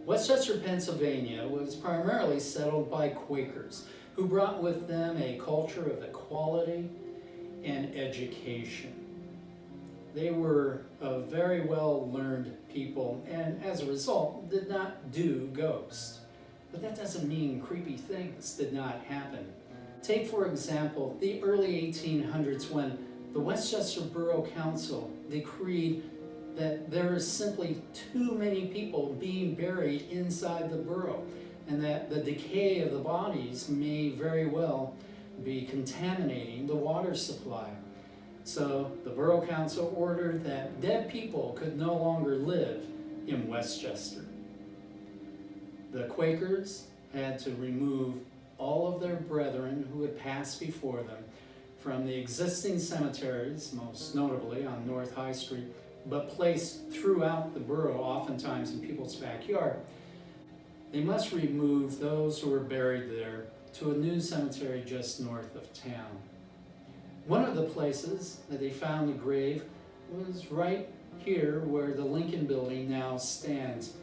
Westchester, Pennsylvania was primarily settled by Quakers who brought with them a culture of equality and education. They were a very well-learned people and as a result did not do ghosts. But that doesn't mean creepy things did not happen. Take for example the early 1800s when the Westchester Borough Council decreed that there is simply too many people being buried inside the borough and that the decay of the bodies may very well be contaminating the water supply. So the Borough Council ordered that dead people could no longer live in Westchester. The Quakers had to remove all of their brethren who had passed before them from the existing cemeteries, most notably on North High Street, but placed throughout the borough, oftentimes in people's backyard. They must remove those who were buried there to a new cemetery just north of town. One of the places that they found the grave was right here where the Lincoln Building now stands.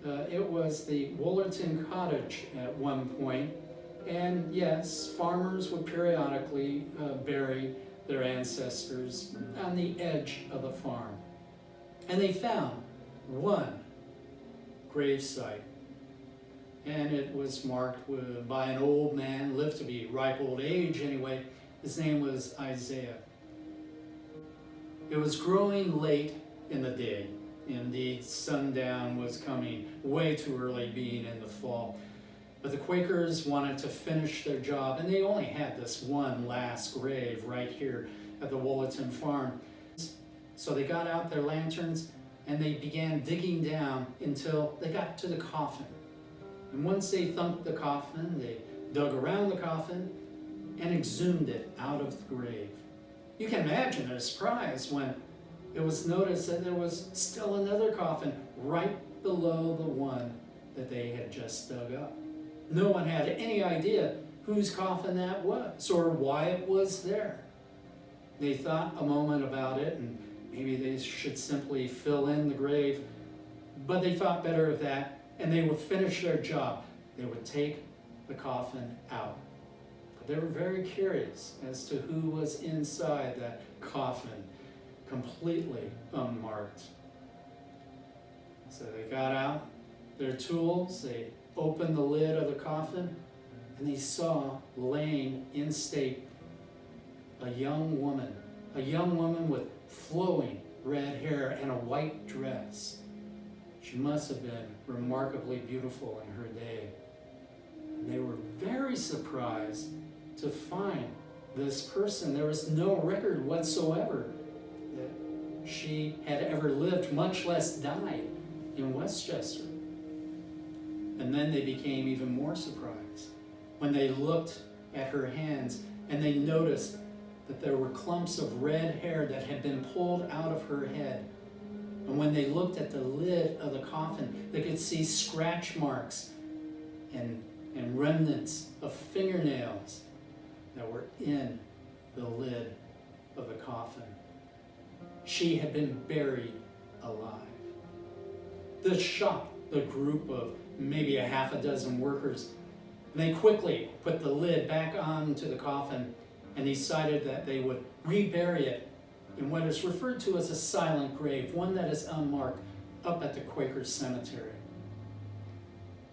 It was the Wollerton Cottage at one point, and yes, farmers would periodically bury their ancestors on the edge of the farm. And they found one grave site, and it was marked by an old man, lived to be ripe old age anyway. His name was Isaiah. It was growing late in the day. Indeed, sundown was coming way too early, being in the fall. But the Quakers wanted to finish their job, and they only had this one last grave right here at the Wollerton farm. So they got out their lanterns and they began digging down until they got to the coffin. And once they thumped the coffin, they dug around the coffin and exhumed it out of the grave. You can imagine their surprise when it was noticed that there was still another coffin right below the one that they had just dug up. No one had any idea whose coffin that was or why it was there. They thought a moment about it and maybe they should simply fill in the grave, but they thought better of that and they would finish their job. They would take the coffin out. But they were very curious as to who was inside that coffin, completely unmarked. So they got out their tools, they opened the lid of the coffin, and they saw laying in state a young woman with flowing red hair and a white dress. She must have been remarkably beautiful in her day. And they were very surprised to find this person. There was no record whatsoever that she had ever lived, much less died in Westchester. And then they became even more surprised when they looked at her hands and they noticed that there were clumps of red hair that had been pulled out of her head. And when they looked at the lid of the coffin, they could see scratch marks and remnants of fingernails that were in the lid of the coffin. She had been buried alive. This shocked the group of maybe a half a dozen workers. And they quickly put the lid back onto the coffin and decided that they would rebury it in what is referred to as a silent grave, one that is unmarked, up at the Quaker cemetery.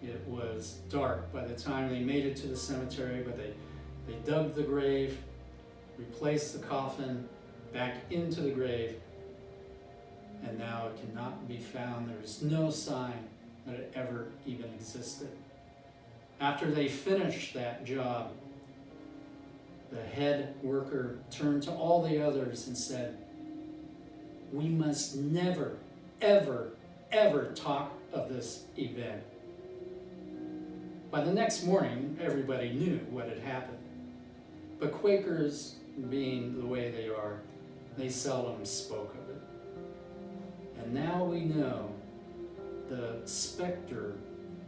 It was dark by the time they made it to the cemetery, but they dug the grave, replaced the coffin back into the grave, and now it cannot be found. There is no sign that it ever even existed. After they finished that job, the head worker turned to all the others and said, "We must never, ever, ever talk of this event." By the next morning, everybody knew what had happened. But Quakers, being the way they are, they seldom spoke of it. And now we know the specter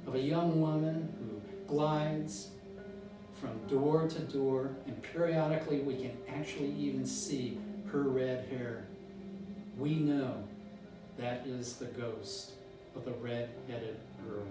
of a young woman who glides from door to door, and periodically we can actually even see her red hair. We know that is the ghost of the red-headed girl.